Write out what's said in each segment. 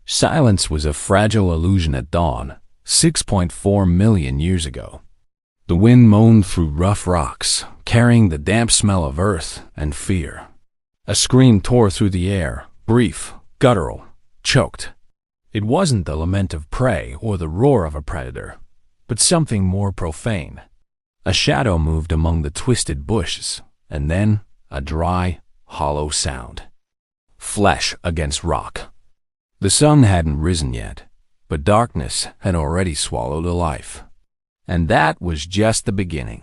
Silence was a fragile illusion at dawn, 6.4 million years ago. The wind moaned through rough rocks, carrying the damp smell of earth and fear. A scream tore through the air, brief, guttural, choked. It wasn't the lament of prey or the roar of a predator, but something more profane. A shadow moved among the twisted bushes, and then a dry, hollow sound. Flesh against rock. The sun hadn't risen yet, but darkness had already swallowed a life. And that was just the beginning.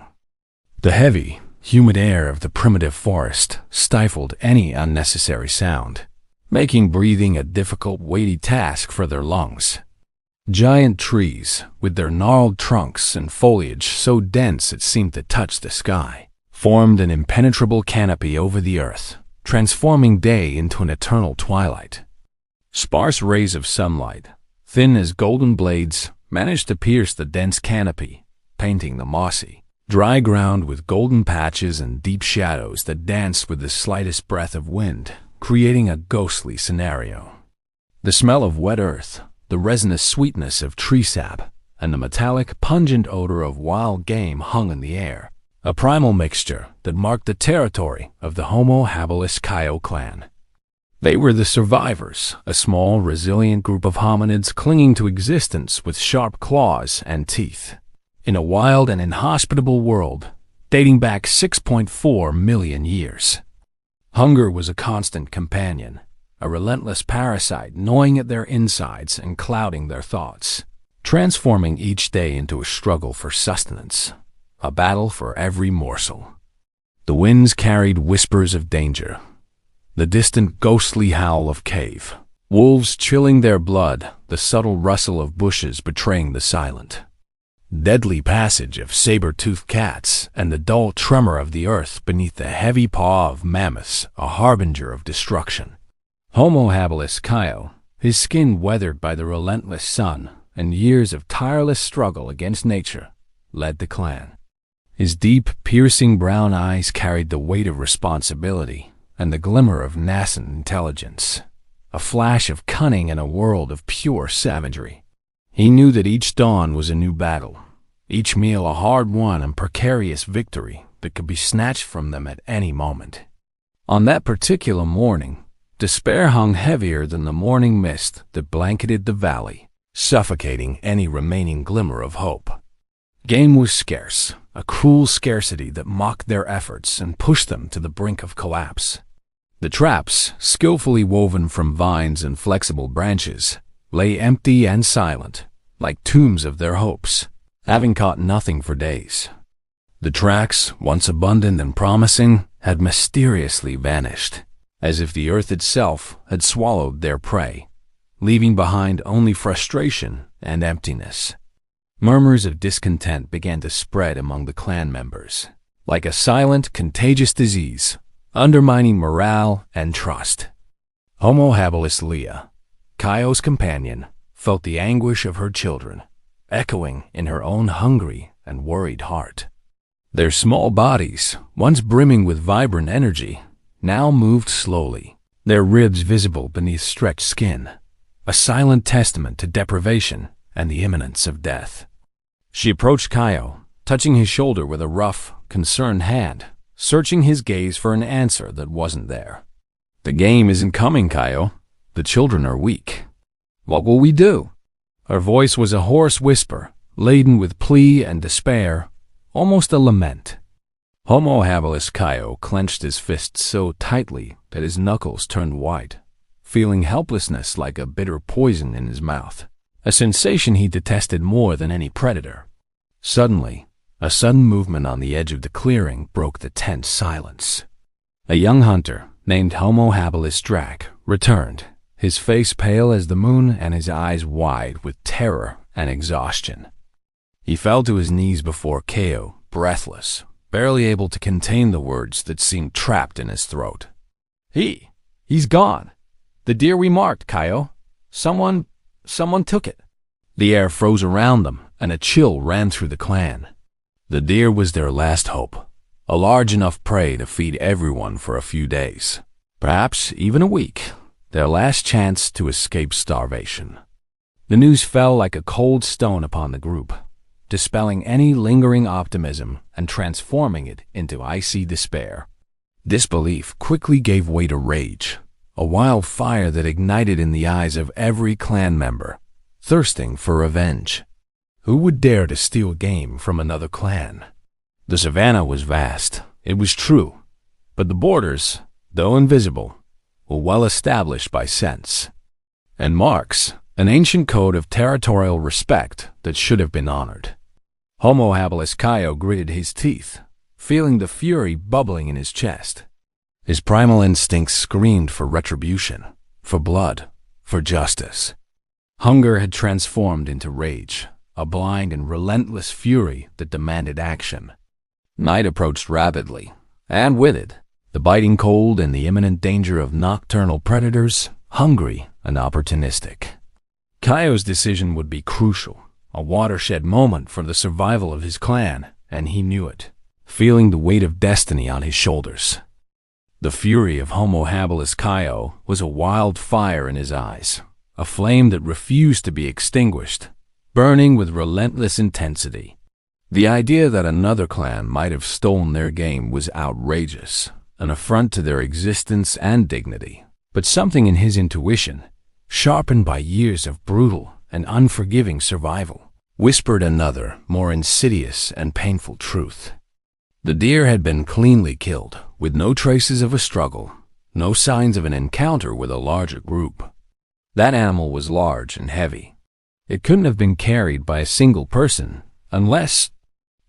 The heavy, humid air of the primitive forest stifled any unnecessary sound, making breathing a difficult, weighty task for their lungs. Giant trees, with their gnarled trunks and foliage so dense it seemed to touch the sky, formed an impenetrable canopy over the earth, transforming day into an eternal twilight. Sparse rays of sunlight, thin as golden blades, managed to pierce the dense canopy, painting the mossy, dry ground with golden patches and deep shadows that danced with the slightest breath of wind, creating a ghostly scenario. The smell of wet earth, the resinous sweetness of tree sap, and the metallic, pungent odor of wild game hung in the air, a primal mixture that marked the territory of the Homo Habilis clan. They were the survivors, a small, resilient group of hominids clinging to existence with sharp claws and teeth, in a wild and inhospitable world dating back 6.4 million years. Hunger was a constant companion, a relentless parasite gnawing at their insides and clouding their thoughts, transforming each day into a struggle for sustenance, a battle for every morsel. The winds carried whispers of danger, the distant ghostly howl of cave, wolves chilling their blood, the subtle rustle of bushes betraying the silent, deadly passage of saber-toothed cats, and the dull tremor of the earth beneath the heavy paw of mammoths, a harbinger of destruction. Homo habilis, his skin weathered by the relentless sun and years of tireless struggle against nature, led the clan. His deep, piercing brown eyes carried the weight of responsibility and the glimmer of nascent intelligence, a flash of cunning in a world of pure savagery. He knew that each dawn was a new battle, each meal a hard-won and precarious victory that could be snatched from them at any moment. On that particular morning, despair hung heavier than the morning mist that blanketed the valley, suffocating any remaining glimmer of hope. Game was scarce, a cruel scarcity that mocked their efforts and pushed them to the brink of collapse. The traps, skillfully woven from vines and flexible branches, lay empty and silent, like tombs of their hopes, having caught nothing for days. The tracks, once abundant and promising, had mysteriously vanished, as if the earth itself had swallowed their prey, leaving behind only frustration and emptiness. Murmurs of discontent began to spread among the clan members, like a silent, contagious disease, undermining morale and trust. Homo habilis Leah, Kaio's companion, felt the anguish of her children, echoing in her own hungry and worried heart. Their small bodies, once brimming with vibrant energy, now moved slowly, their ribs visible beneath stretched skin, a silent testament to deprivation and the imminence of death. She approached Kaio, touching his shoulder with a rough, concerned hand, searching his gaze for an answer that wasn't there. "The game isn't coming, Kaio. The children are weak. What will we do?" Her voice was a hoarse whisper, laden with plea and despair, almost a lament. Homo habilis Kaio clenched his fists so tightly that his knuckles turned white, feeling helplessness like a bitter poison in his mouth, a sensation he detested more than any predator. Suddenly, a sudden movement on the edge of the clearing broke the tense silence. A young hunter, named Homo habilis Drac, returned, his face pale as the moon and his eyes wide with terror and exhaustion. He fell to his knees before Kaio, breathless, barely able to contain the words that seemed trapped in his throat. He's gone. The deer we marked, Kaio. Someone took it." The air froze around them, and a chill ran through the clan. The deer was their last hope, a large enough prey to feed everyone for a few days, perhaps even a week. their last chance to escape starvation. The news fell like a cold stone upon the group, dispelling any lingering optimism and transforming it into icy despair. Disbelief quickly gave way to rage, a wild fire that ignited in the eyes of every clan member, thirsting for revenge. Who would dare to steal game from another clan? The savannah was vast, it was true, but the borders, though invisible, were well established by sense and marks, an ancient code of territorial respect that should have been honored. Homo Habilis gritted his teeth, feeling the fury bubbling in his chest. His primal instincts screamed for retribution, for blood, for justice. Hunger had transformed into rage, a blind and relentless fury that demanded action. Night approached rapidly, and with it, the biting cold and the imminent danger of nocturnal predators, hungry and opportunistic. Kaio's decision would be crucial, a watershed moment for the survival of his clan, and he knew it, feeling the weight of destiny on his shoulders. The fury of Homo Habilis Kaio was a wild fire in his eyes, a flame that refused to be extinguished, burning with relentless intensity. The idea that another clan might have stolen their game was outrageous, an affront to their existence and dignity. But something in his intuition, sharpened by years of brutal and unforgiving survival, whispered another, more insidious and painful truth. The deer had been cleanly killed, with no traces of a struggle, no signs of an encounter with a larger group. That animal was large and heavy. It couldn't have been carried by a single person, unless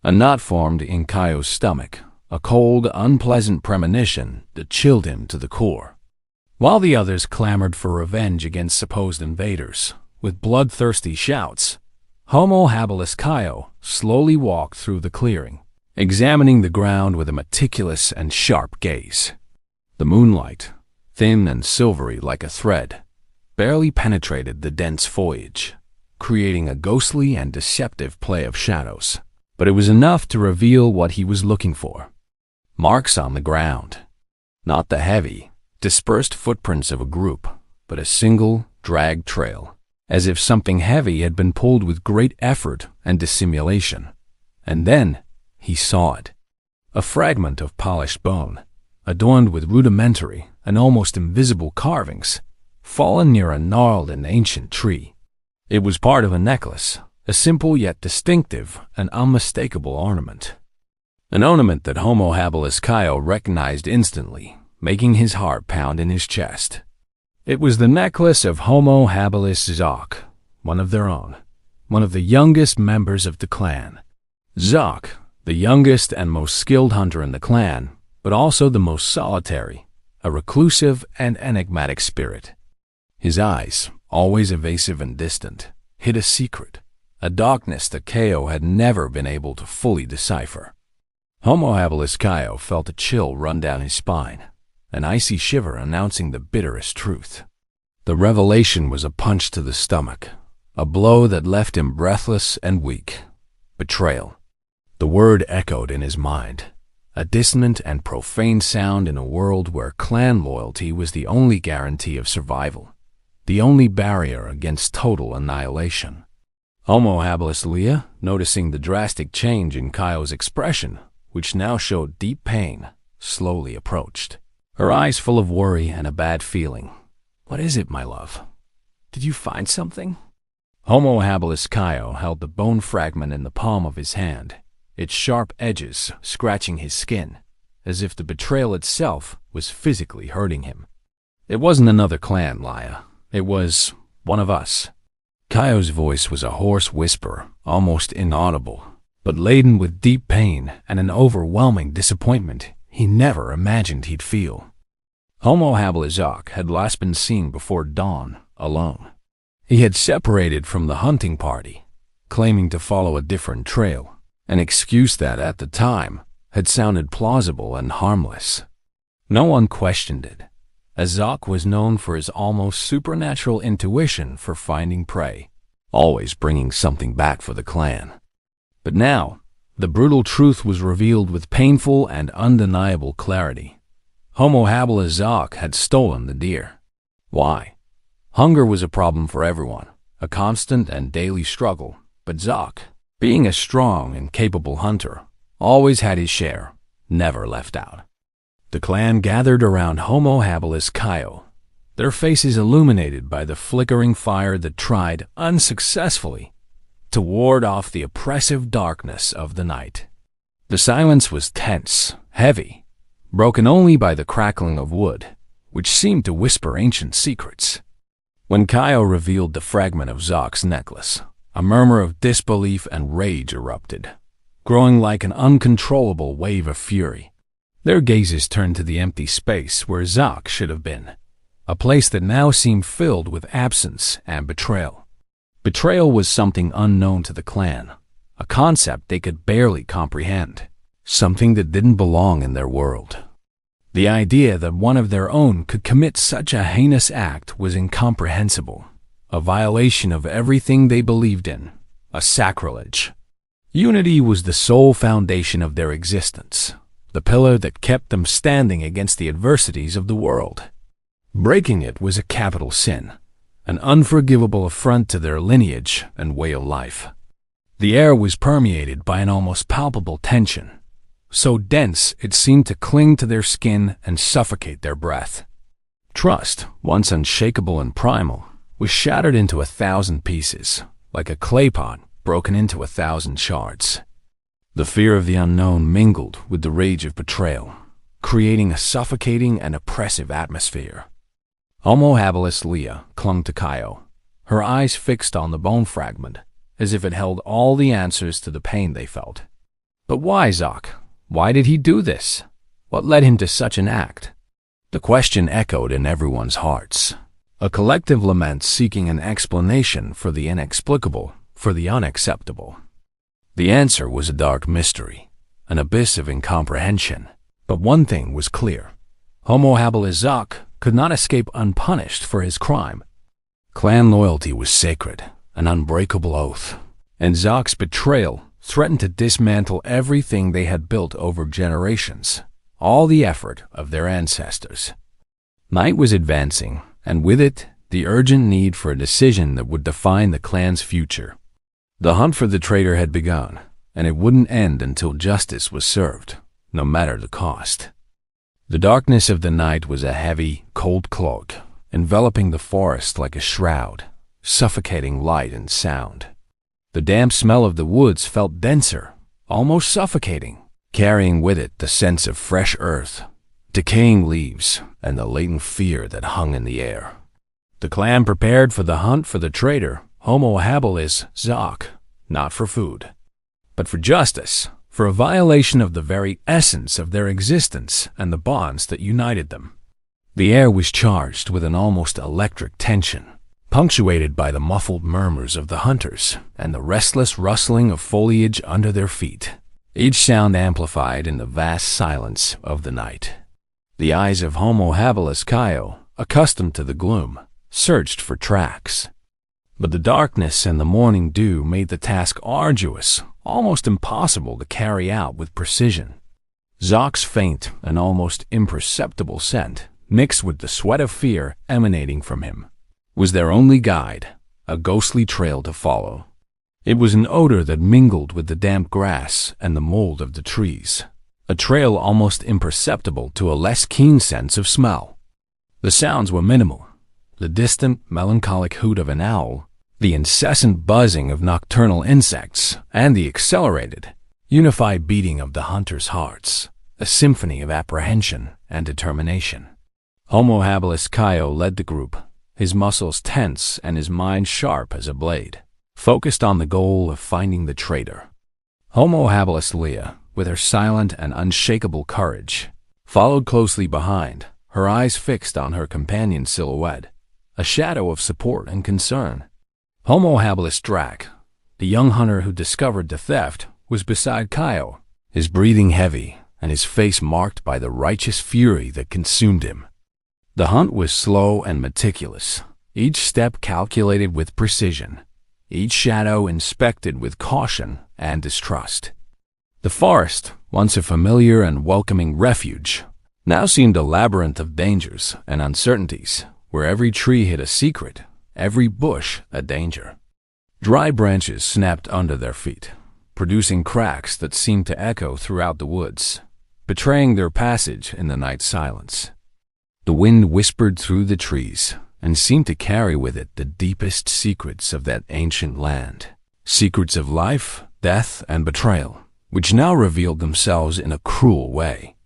a knot formed in Kaio's stomach, a cold, unpleasant premonition that chilled him to the core. While the others clamored for revenge against supposed invaders, with bloodthirsty shouts, Homo Habilis Kaio slowly walked through the clearing, examining the ground with a meticulous and sharp gaze. The moonlight, thin and silvery like a thread, barely penetrated the dense foliage, creating a ghostly and deceptive play of shadows. But it was enough to reveal what he was looking for. Marks on the ground. Not the heavy, dispersed footprints of a group, but a single, dragged trail, as if something heavy had been pulled with great effort and dissimulation. And then he saw it. A fragment of polished bone, adorned with rudimentary and almost invisible carvings, fallen near a gnarled and ancient tree. It was part of a necklace, a simple yet distinctive and unmistakable ornament. An ornament that Homo Habilis Kaio recognized instantly, making his heart pound in his chest. It was the necklace of Homo Habilis Zoc, one of their own, one of the youngest members of the clan. Zoc, the youngest and most skilled hunter in the clan, but also the most solitary, a reclusive and enigmatic spirit. His eyes, always evasive and distant, hid a secret, a darkness that Kaio had never been able to fully decipher. Homo Habilis Kaio felt a chill run down his spine, an icy shiver announcing the bitterest truth. The revelation was a punch to the stomach, a blow that left him breathless and weak. Betrayal. The word echoed in his mind, a dissonant and profane sound in a world where clan loyalty was the only guarantee of survival, the only barrier against total annihilation. Homo Habilis Leah, noticing the drastic change in Kaio's expression, which now showed deep pain, slowly approached, her eyes full of worry and a bad feeling. "What is it, my love? Did you find something?" Homo Habilis Kaio held the bone fragment in the palm of his hand, its sharp edges scratching his skin, as if the betrayal itself was physically hurting him. "It wasn't another clan, Leah. It was one of us." Kaio's voice was a hoarse whisper, almost inaudible, but laden with deep pain and an overwhelming disappointment he never imagined he'd feel. Homo Habilis Zoc had last been seen before dawn, alone. He had separated from the hunting party, claiming to follow a different trail, an excuse that, at the time, had sounded plausible and harmless. No one questioned it, as Zoc was known for his almost supernatural intuition for finding prey, always bringing something back for the clan. But now, the brutal truth was revealed with painful and undeniable clarity. Homo Habilis Zoc had stolen the deer. Why? Hunger was a problem for everyone, a constant and daily struggle, but Zoc, being a strong and capable hunter, always had his share, never left out. The clan gathered around Homo Habilis Kaio, their faces illuminated by the flickering fire that tried, unsuccessfully, to ward off the oppressive darkness of the night. The silence was tense, heavy, broken only by the crackling of wood, which seemed to whisper ancient secrets. When Kaio revealed the fragment of Zoc's necklace, a murmur of disbelief and rage erupted, growing like an uncontrollable wave of fury. Their gazes turned to the empty space where Zoc should have been, a place that now seemed filled with absence and betrayal. Betrayal was something unknown to the clan, a concept they could barely comprehend, something that didn't belong in their world. The idea that one of their own could commit such a heinous act was incomprehensible, a violation of everything they believed in, a sacrilege. Unity was the sole foundation of their existence, the pillar that kept them standing against the adversities of the world. Breaking it was a capital sin, an unforgivable affront to their lineage and way of life. The air was permeated by an almost palpable tension, so dense it seemed to cling to their skin and suffocate their breath. Trust, once unshakable and primal, was shattered into 1,000 pieces, like a clay pot broken into 1,000 shards. The fear of the unknown mingled with the rage of betrayal, creating a suffocating and oppressive atmosphere. Homo Habilis Leah clung to Kaio, her eyes fixed on the bone fragment, as if it held all the answers to the pain they felt. But why, Zoc? Why did he do this? What led him to such an act? The question echoed in everyone's hearts, a collective lament seeking an explanation for the inexplicable, for the unacceptable. The answer was a dark mystery, an abyss of incomprehension. But one thing was clear. Homo Habilis Zoc could not escape unpunished for his crime. Clan loyalty was sacred, an unbreakable oath, and Zoc's betrayal threatened to dismantle everything they had built over generations, all the effort of their ancestors. Night was advancing, and with it, the urgent need for a decision that would define the clan's future. The hunt for the traitor had begun, and it wouldn't end until justice was served, no matter the cost. The darkness of the night was a heavy, cold cloak, enveloping the forest like a shroud, suffocating light and sound. The damp smell of the woods felt denser, almost suffocating, carrying with it the sense of fresh earth, decaying leaves, and the latent fear that hung in the air. The clan prepared for the hunt for the traitor, Homo Habilis Zoc, not for food, but for justice, for a violation of the very essence of their existence and the bonds that united them. The air was charged with an almost electric tension, punctuated by the muffled murmurs of the hunters and the restless rustling of foliage under their feet, each sound amplified in the vast silence of the night. The eyes of Homo Habilis Kaio, accustomed to the gloom, searched for tracks. But the darkness and the morning dew made the task arduous, almost impossible to carry out with precision. Zoc's faint and almost imperceptible scent, mixed with the sweat of fear emanating from him, was their only guide, a ghostly trail to follow. It was an odor that mingled with the damp grass and the mold of the trees, a trail almost imperceptible to a less keen sense of smell. The sounds were minimal. The distant, melancholic hoot of an owl, the incessant buzzing of nocturnal insects, and the accelerated, unified beating of the hunters' hearts, a symphony of apprehension and determination. Homo Habilis Kaio led the group, his muscles tense and his mind sharp as a blade, focused on the goal of finding the traitor. Homo Habilis Leah, with her silent and unshakable courage, followed closely behind, her eyes fixed on her companion's silhouette, a shadow of support and concern. Homo Habilis Drac, the young hunter who discovered the theft, was beside Kaio, his breathing heavy and his face marked by the righteous fury that consumed him. The hunt was slow and meticulous, each step calculated with precision, each shadow inspected with caution and distrust. The forest, once a familiar and welcoming refuge, now seemed a labyrinth of dangers and uncertainties, where every tree hid a secret, every bush a danger. Dry branches snapped under their feet, producing cracks that seemed to echo throughout the woods, betraying their passage in the night silence. The wind whispered through the trees and seemed to carry with it the deepest secrets of that ancient land, secrets of life, death, and betrayal, which now revealed themselves in a cruel way.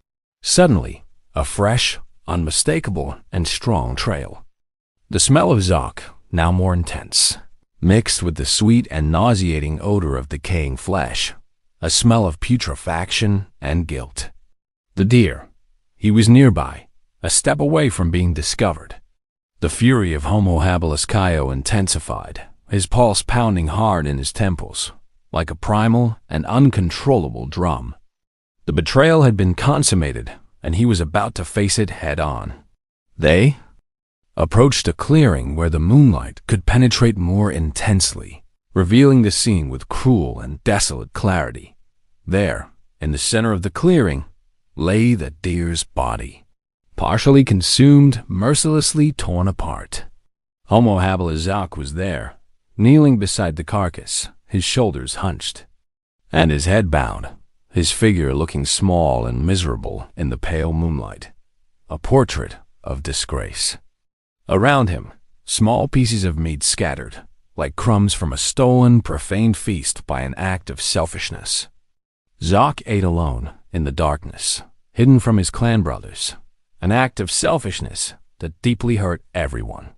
Suddenly, a fresh, unmistakable, and strong trail. The smell of Zoc, now more intense, mixed with the sweet and nauseating odor of decaying flesh, a smell of putrefaction and guilt. The deer. He was nearby, a step away from being discovered. The fury of Homo Habilis intensified, his pulse pounding hard in his temples, like a primal and uncontrollable drum. The betrayal had been consummated, and he was about to face it head-on. They approached a clearing where the moonlight could penetrate more intensely, revealing the scene with cruel and desolate clarity. There, in the center of the clearing, lay the deer's body, partially consumed, mercilessly torn apart. Homo Habilis was there, kneeling beside the carcass, his shoulders hunched, and his head bowed, his figure looking small and miserable in the pale moonlight, a portrait of disgrace. Around him, small pieces of meat scattered, like crumbs from a stolen, profaned feast by an act of selfishness. Zoc ate alone, in the darkness, hidden from his clan brothers, an act of selfishness that deeply hurt everyone.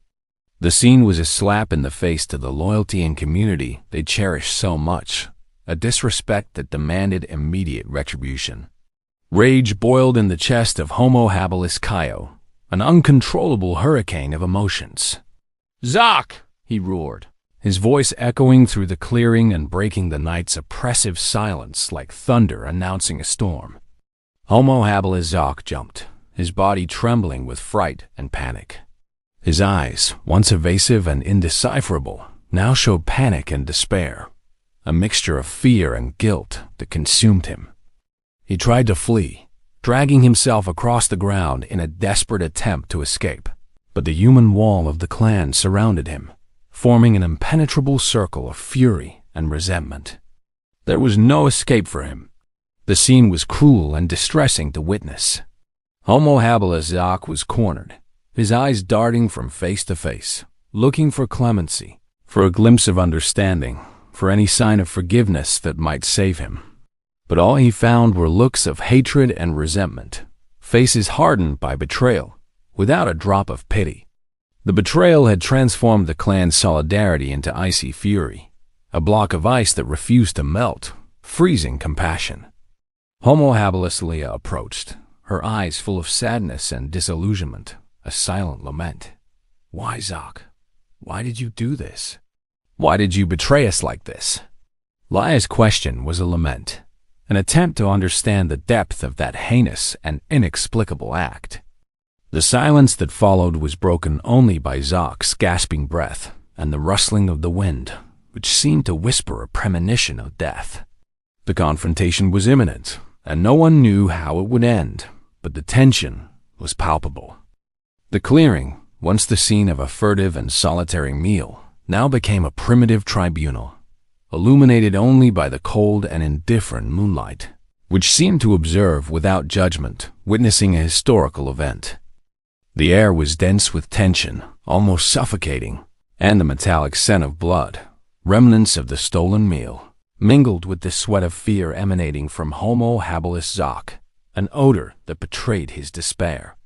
The scene was a slap in the face to the loyalty and community they cherished so much, a disrespect that demanded immediate retribution. Rage boiled in the chest of Homo Habilis, an uncontrollable hurricane of emotions. "Zoc!" he roared, his voice echoing through the clearing and breaking the night's oppressive silence like thunder announcing a storm. Homo Habilis jumped, his body trembling with fright and panic. His eyes, once evasive and indecipherable, now showed panic and despair, a mixture of fear and guilt that consumed him. He tried to flee, dragging himself across the ground in a desperate attempt to escape, but the human wall of the clan surrounded him, forming an impenetrable circle of fury and resentment. There was no escape for him. The scene was cruel and distressing to witness. Homo Habilis was cornered, his eyes darting from face to face, looking for clemency, for a glimpse of understanding, for any sign of forgiveness that might save him. But all he found were looks of hatred and resentment, faces hardened by betrayal, without a drop of pity. The betrayal had transformed the clan's solidarity into icy fury, a block of ice that refused to melt, freezing compassion. Homo Habilis approached, her eyes full of sadness and disillusionment, a silent lament. "Why, Zoc? Why did you do this? Why did you betray us like this?" Lia's question was a lament, an attempt to understand the depth of that heinous and inexplicable act. The silence that followed was broken only by Zoc's gasping breath and the rustling of the wind, which seemed to whisper a premonition of death. The confrontation was imminent, and no one knew how it would end, but the tension was palpable. The clearing, once the scene of a furtive and solitary meal, now became a primitive tribunal, illuminated only by the cold and indifferent moonlight, which seemed to observe without judgment, witnessing a historical event. The air was dense with tension, almost suffocating, and the metallic scent of blood, remnants of the stolen meal, mingled with the sweat of fear emanating from Homo Habilis, an odor that betrayed his despair.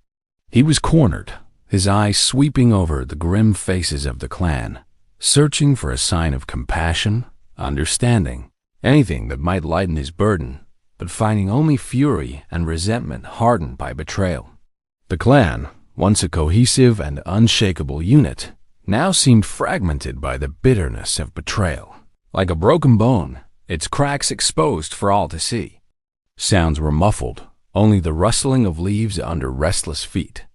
He was cornered, his eyes sweeping over the grim faces of the clan, searching for a sign of compassion, understanding, anything that might lighten his burden, but finding only fury and resentment hardened by betrayal. The clan, once a cohesive and unshakable unit, now seemed fragmented by the bitterness of betrayal. Like a broken bone, its cracks exposed for all to see. Sounds were muffled, only the rustling of leaves under restless feet,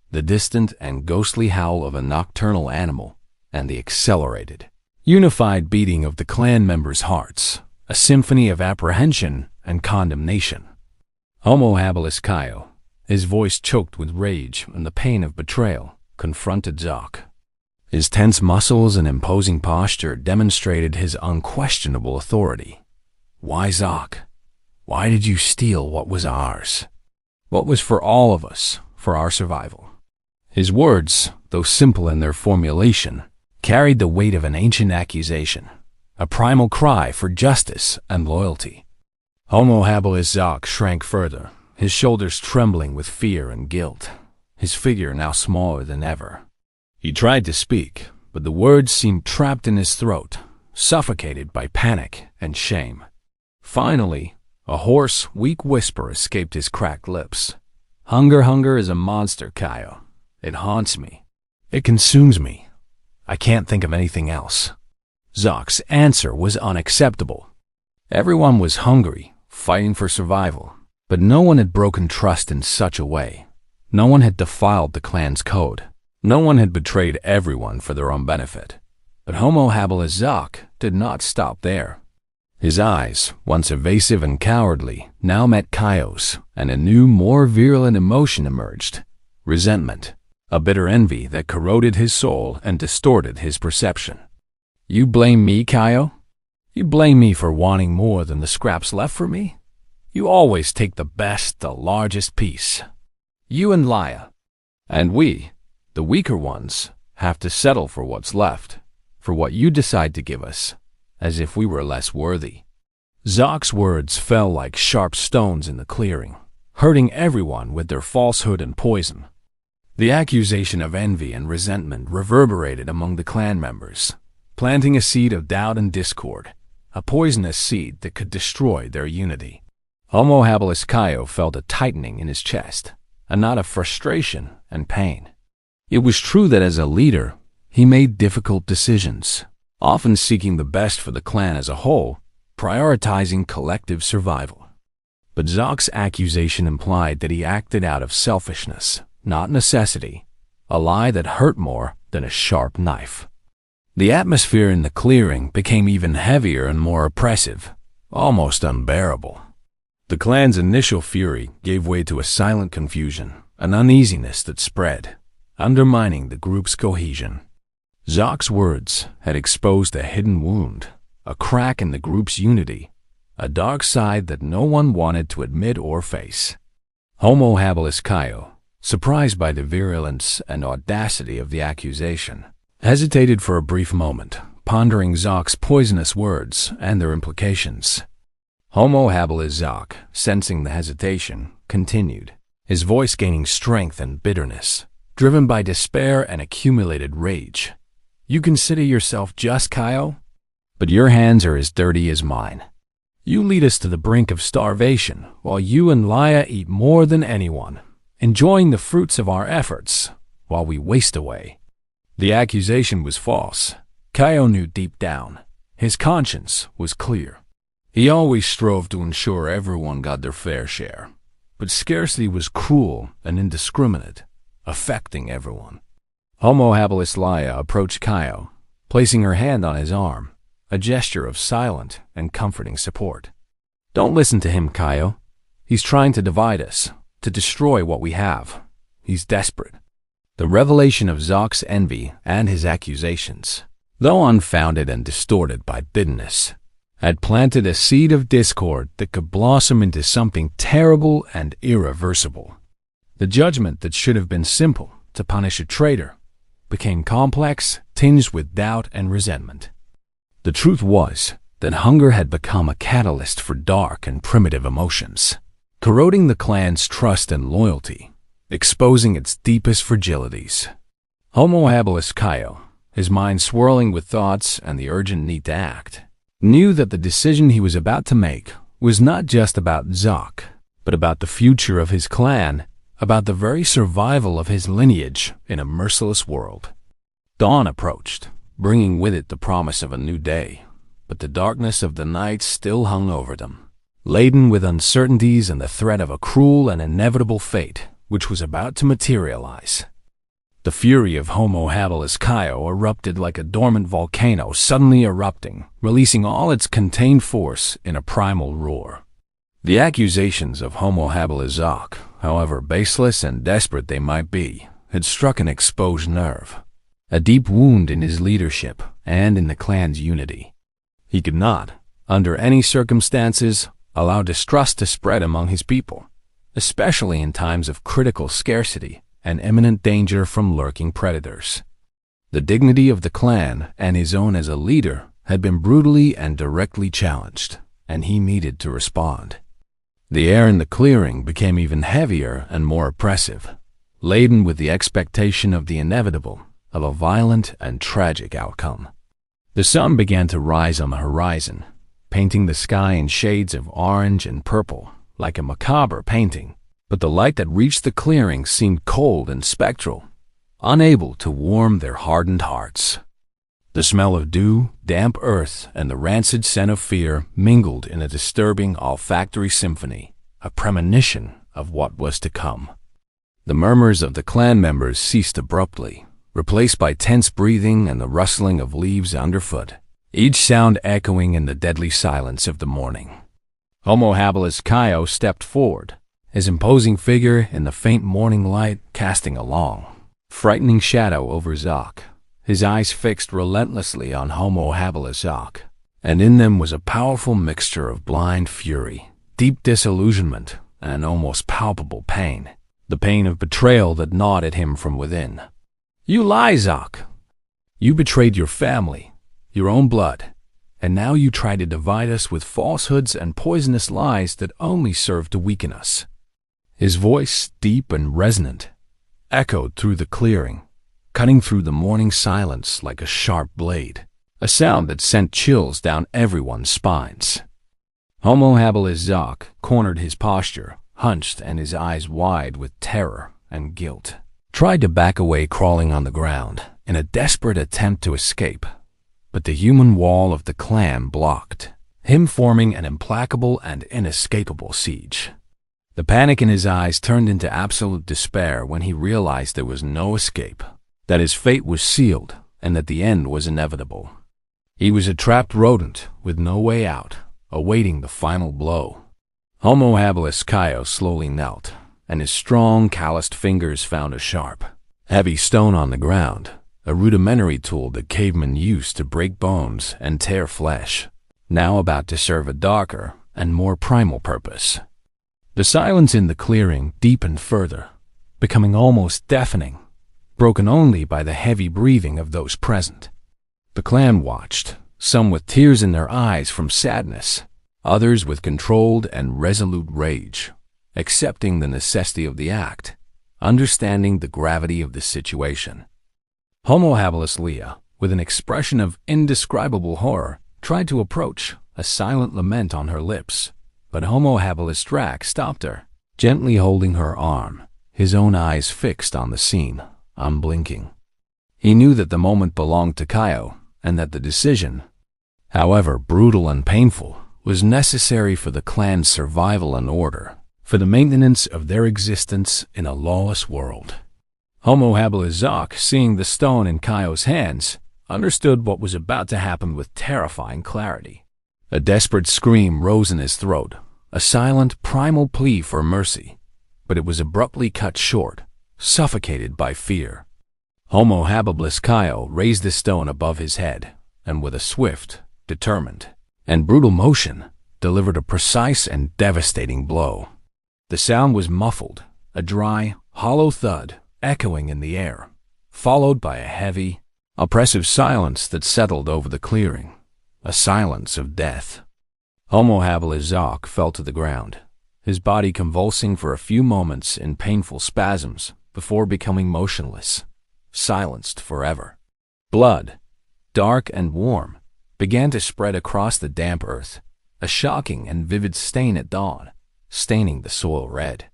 the distant and ghostly howl of a nocturnal animal, and the accelerated, unified beating of the clan members' hearts, a symphony of apprehension and condemnation. Homo Habilis, his voice choked with rage and the pain of betrayal, confronted Zoc. His tense muscles and imposing posture demonstrated his unquestionable authority. Why, Zoc? Why did you steal what was ours? What was for all of us, for our survival? His words, though simple in their formulation, carried the weight of an ancient accusation, a primal cry for justice and loyalty. Homo Habilis Zoc shrank further, his shoulders trembling with fear and guilt, his figure now smaller than ever. He tried to speak, but the words seemed trapped in his throat, suffocated by panic and shame. Finally, a hoarse, weak whisper escaped his cracked lips. Hunger is a monster, Kaio. It haunts me. It consumes me. I can't think of anything else. Zoc's answer was unacceptable. Everyone was hungry, fighting for survival, but no one had broken trust in such a way. No one had defiled the clan's code. No one had betrayed everyone for their own benefit. But Homo Habilis Zoc did not stop there. His eyes, once evasive and cowardly, now met Kaio's, and a new, more virulent emotion emerged. Resentment, a bitter envy that corroded his soul and distorted his perception. You blame me, Kaio? You blame me for wanting more than the scraps left for me? You always take the best, the largest piece. You and Laia. And we, the weaker ones, have to settle for what's left, for what you decide to give us, as if we were less worthy. Zoc's words fell like sharp stones in the clearing, hurting everyone with their falsehood and poison. The accusation of envy and resentment reverberated among the clan members, planting a seed of doubt and discord, a poisonous seed that could destroy their unity. Homo Habilis Kaio felt a tightening in his chest, a knot of frustration and pain. It was true that as a leader, he made difficult decisions, often seeking the best for the clan as a whole, prioritizing collective survival. But Zoc's accusation implied that he acted out of selfishness, not necessity, a lie that hurt more than a sharp knife. The atmosphere in the clearing became even heavier and more oppressive, almost unbearable. The clan's initial fury gave way to a silent confusion, an uneasiness that spread, undermining the group's cohesion. Zoc's words had exposed a hidden wound, a crack in the group's unity, a dark side that no one wanted to admit or face. Homo Habilis Kaio, surprised by the virulence and audacity of the accusation, hesitated for a brief moment, pondering Zoc's poisonous words and their implications. Homo Habilis Zoc, sensing the hesitation, continued, his voice gaining strength and bitterness, driven by despair and accumulated rage. You consider yourself just, Kaio? But your hands are as dirty as mine. You lead us to the brink of starvation, while you and Laia eat more than anyone, enjoying the fruits of our efforts, while we waste away. The accusation was false. Kaio knew deep down. His conscience was clear. He always strove to ensure everyone got their fair share, but scarcity was cruel and indiscriminate, affecting everyone. Homo Habilis Laia approached Kaio, placing her hand on his arm, a gesture of silent and comforting support. Don't listen to him, Kaio. He's trying to divide us, to destroy what we have. He's desperate. The revelation of Zoc's envy and his accusations, though unfounded and distorted by bitterness, had planted a seed of discord that could blossom into something terrible and irreversible. The judgment that should have been simple, to punish a traitor, became complex, tinged with doubt and resentment. The truth was that hunger had become a catalyst for dark and primitive emotions, corroding the clan's trust and loyalty, exposing its deepest fragilities. Homo Habilis Kaio, his mind swirling with thoughts and the urgent need to act, knew that the decision he was about to make was not just about Zoc, but about the future of his clan, about the very survival of his lineage in a merciless world. Dawn approached, bringing with it the promise of a new day, but the darkness of the night still hung over them, laden with uncertainties and the threat of a cruel and inevitable fate which was about to materialize. The fury of Homo Habilis Kaio erupted like a dormant volcano suddenly erupting, releasing all its contained force in a primal roar. The accusations of Homo Habilis Zoc, however baseless and desperate they might be, had struck an exposed nerve, a deep wound in his leadership and in the clan's unity. He could not, under any circumstances, allow distrust to spread among his people, especially in times of critical scarcity and imminent danger from lurking predators. The dignity of the clan and his own as a leader had been brutally and directly challenged, and he needed to respond. The air in the clearing became even heavier and more oppressive, laden with the expectation of the inevitable, of a violent and tragic outcome. The sun began to rise on the horizon, painting the sky in shades of orange and purple, like a macabre painting, but the light that reached the clearing seemed cold and spectral, unable to warm their hardened hearts. The smell of dew, damp earth, and the rancid scent of fear mingled in a disturbing olfactory symphony, a premonition of what was to come. The murmurs of the clan members ceased abruptly, replaced by tense breathing and the rustling of leaves underfoot, each sound echoing in the deadly silence of the morning. Homo Habilis Kaio stepped forward, his imposing figure in the faint morning light casting a long, frightening shadow over Zoc, his eyes fixed relentlessly on Homo Habilis Zoc, and in them was a powerful mixture of blind fury, deep disillusionment, and almost palpable pain, the pain of betrayal that gnawed at him from within. "You lie, Zoc. You betrayed your family, your own blood, and now you try to divide us with falsehoods and poisonous lies that only serve to weaken us." His voice, deep and resonant, echoed through the clearing, cutting through the morning silence like a sharp blade, a sound that sent chills down everyone's spines. Homo Habilis Zoc cornered his posture, hunched and his eyes wide with terror and guilt, tried to back away, crawling on the ground in a desperate attempt to escape, but the human wall of the clan blocked, him forming an implacable and inescapable siege. The panic in his eyes turned into absolute despair when he realized there was no escape, that his fate was sealed, and that the end was inevitable. He was a trapped rodent with no way out, awaiting the final blow. Homo Habilis Kaio slowly knelt, and his strong, calloused fingers found a sharp, heavy stone on the ground, a rudimentary tool that cavemen used to break bones and tear flesh, now about to serve a darker and more primal purpose. The silence in the clearing deepened further, becoming almost deafening, broken only by the heavy breathing of those present. The clan watched, some with tears in their eyes from sadness, others with controlled and resolute rage, accepting the necessity of the act, understanding the gravity of the situation. Homo Habilis Leah, with an expression of indescribable horror, tried to approach, a silent lament on her lips, but Homo Habilis Drac stopped her, gently holding her arm, his own eyes fixed on the scene, unblinking. He knew that the moment belonged to Kaio, and that the decision, however brutal and painful, was necessary for the clan's survival and order, for the maintenance of their existence in a lawless world. Homo Habilis Zoc, seeing the stone in Kaio's hands, understood what was about to happen with terrifying clarity. A desperate scream rose in his throat, a silent, primal plea for mercy, but it was abruptly cut short, suffocated by fear. Homo Habilis Kaio raised the stone above his head, and with a swift, determined, and brutal motion, delivered a precise and devastating blow. The sound was muffled, a dry, hollow thud echoing in the air, followed by a heavy, oppressive silence that settled over the clearing, a silence of death. Homo Habilis Zoc fell to the ground, his body convulsing for a few moments in painful spasms before becoming motionless, silenced forever. Blood, dark and warm, began to spread across the damp earth, a shocking and vivid stain at dawn, staining the soil red.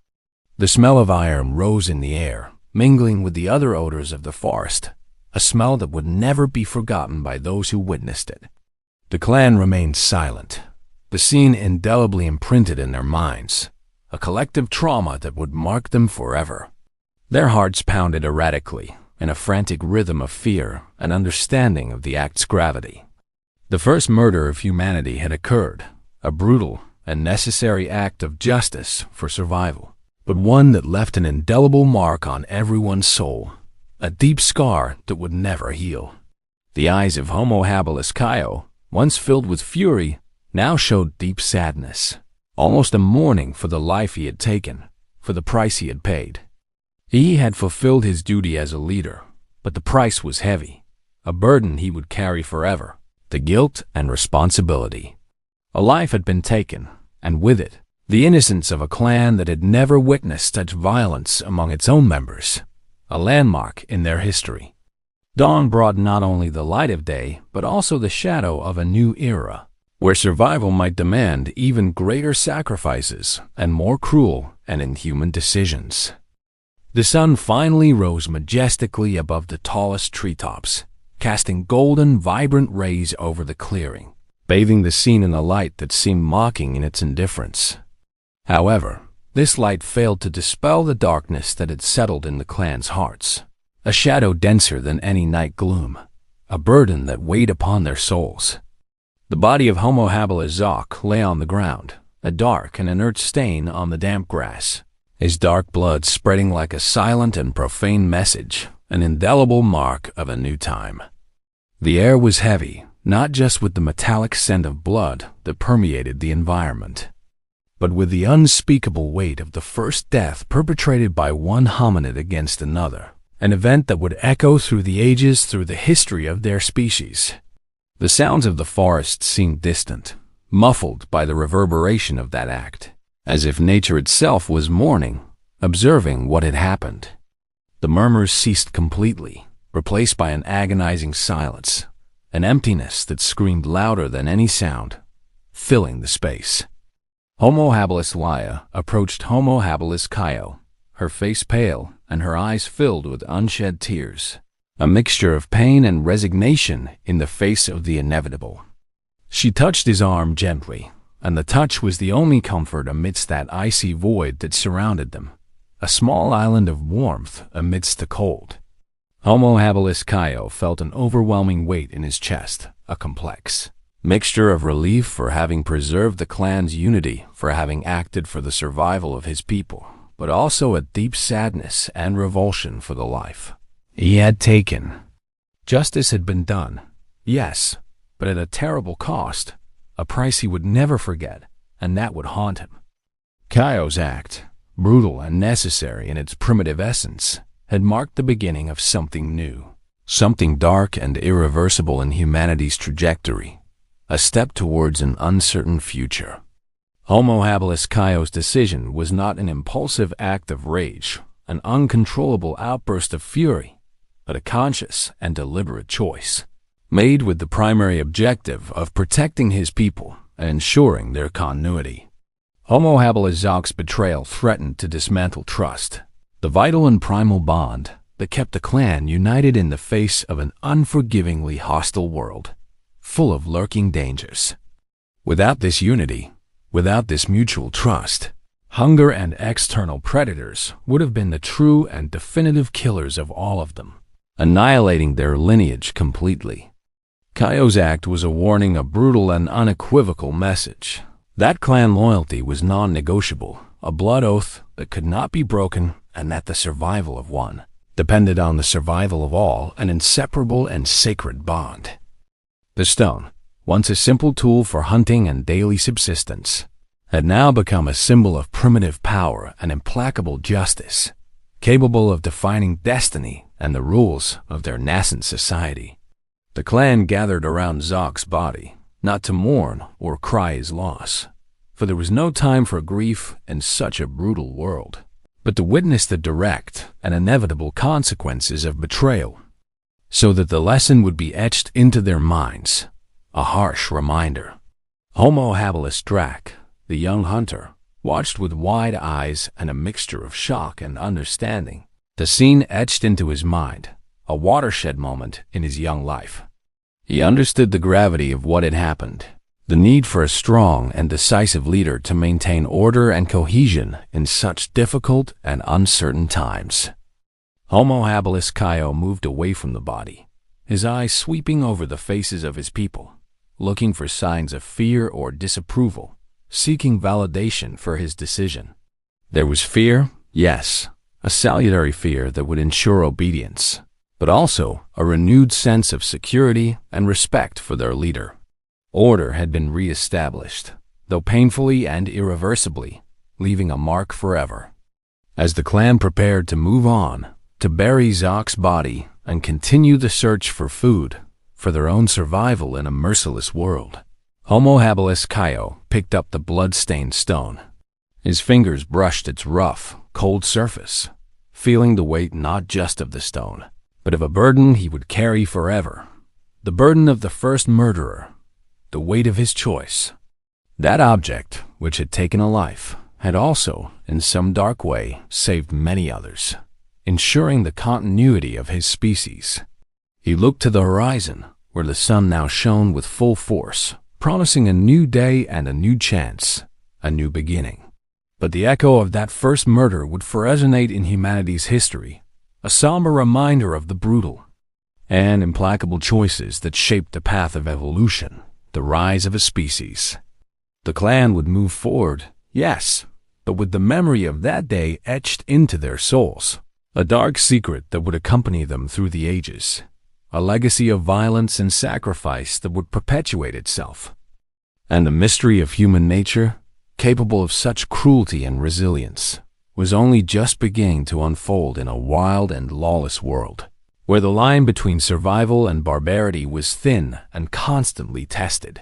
The smell of iron rose in the air, mingling with the other odors of the forest, a smell that would never be forgotten by those who witnessed it. The clan remained silent, the scene indelibly imprinted in their minds, a collective trauma that would mark them forever. Their hearts pounded erratically, in a frantic rhythm of fear and understanding of the act's gravity. The first murder of humanity had occurred, a brutal and necessary act of justice for survival. but one that left an indelible mark on everyone's soul, a deep scar that would never heal. The eyes of Homo Habilis Kaio, once filled with fury, now showed deep sadness, almost a mourning for the life he had taken, for the price he had paid. He had fulfilled his duty as a leader, but the price was heavy, a burden he would carry forever, the guilt and responsibility. A life had been taken, and with it, the innocence of a clan that had never witnessed such violence among its own members, a landmark in their history. Dawn brought not only the light of day, but also the shadow of a new era, where survival might demand even greater sacrifices and more cruel and inhuman decisions. The sun finally rose majestically above the tallest treetops, casting golden, vibrant rays over the clearing, bathing the scene in a light that seemed mocking in its indifference. However, this light failed to dispel the darkness that had settled in the clan's hearts, a shadow denser than any night gloom, a burden that weighed upon their souls. The body of Homo Habilis Zoc lay on the ground, a dark and inert stain on the damp grass, his dark blood spreading like a silent and profane message, an indelible mark of a new time. The air was heavy, not just with the metallic scent of blood that permeated the environment, but with the unspeakable weight of the first death perpetrated by one hominid against another, an event that would echo through the ages, through the history of their species. The sounds of the forest seemed distant, muffled by the reverberation of that act, as if nature itself was mourning, observing what had happened. The murmurs ceased completely, replaced by an agonizing silence, an emptiness that screamed louder than any sound, filling the space. Homo Habilis Laia approached Homo Habilis Kaio, her face pale and her eyes filled with unshed tears, a mixture of pain and resignation in the face of the inevitable. She touched his arm gently, and the touch was the only comfort amidst that icy void that surrounded them, a small island of warmth amidst the cold. Homo Habilis Kaio felt an overwhelming weight in his chest, a complex mixture of relief for having preserved the clan's unity, for having acted for the survival of his people, but also a deep sadness and revulsion for the life he had taken. Justice had been done, yes, but at a terrible cost, a price he would never forget, and that would haunt him. Kaio's act, brutal and necessary in its primitive essence, had marked the beginning of something new, something dark and irreversible in humanity's trajectory, a step towards an uncertain future. Homo Habilis Kaio's decision was not an impulsive act of rage, an uncontrollable outburst of fury, but a conscious and deliberate choice, made with the primary objective of protecting his people and ensuring their continuity. Homo Habilis Zoc's betrayal threatened to dismantle trust, the vital and primal bond that kept the clan united in the face of an unforgivingly hostile world, full of lurking dangers. Without this unity, without this mutual trust, hunger and external predators would have been the true and definitive killers of all of them, annihilating their lineage completely. Kaio's act was a warning, a brutal and unequivocal message. That clan loyalty was non-negotiable, a blood oath that could not be broken, and that the survival of one depended on the survival of all, an inseparable and sacred bond. The stone, once a simple tool for hunting and daily subsistence, had now become a symbol of primitive power and implacable justice, capable of defining destiny and the rules of their nascent society. The clan gathered around Zoc's body, not to mourn or cry his loss, for there was no time for grief in such a brutal world, but to witness the direct and inevitable consequences of betrayal, so that the lesson would be etched into their minds, a harsh reminder. Homo Habilis Drac, the young hunter, watched with wide eyes and a mixture of shock and understanding, the scene etched into his mind, a watershed moment in his young life. He understood the gravity of what had happened, the need for a strong and decisive leader to maintain order and cohesion in such difficult and uncertain times. Homo Habilis Kaio moved away from the body, his eyes sweeping over the faces of his people, looking for signs of fear or disapproval, seeking validation for his decision. There was fear, Yes, a salutary fear that would ensure obedience, but also a renewed sense of security and respect for their leader. Order had been re-established, though painfully and irreversibly, leaving a mark forever. As the clan prepared to move on, to bury Zock's body and continue the search for food, for their own survival in a merciless world, Homo Habilis Kaio picked up the blood-stained stone. His fingers brushed its rough, cold surface, feeling the weight not just of the stone, but of a burden he would carry forever. The burden of the first murderer, the weight of his choice. That object, which had taken a life, had also, in some dark way, saved many others, ensuring the continuity of his species. He looked to the horizon, where the sun now shone with full force, promising a new day and a new chance, a new beginning. But the echo of that first murder would resonate in humanity's history, a somber reminder of the brutal and implacable choices that shaped the path of evolution, the rise of a species. The clan would move forward, yes, but with the memory of that day etched into their souls, a dark secret that would accompany them through the ages, a legacy of violence and sacrifice that would perpetuate itself. And the mystery of human nature, capable of such cruelty and resilience, was only just beginning to unfold in a wild and lawless world, where the line between survival and barbarity was thin and constantly tested.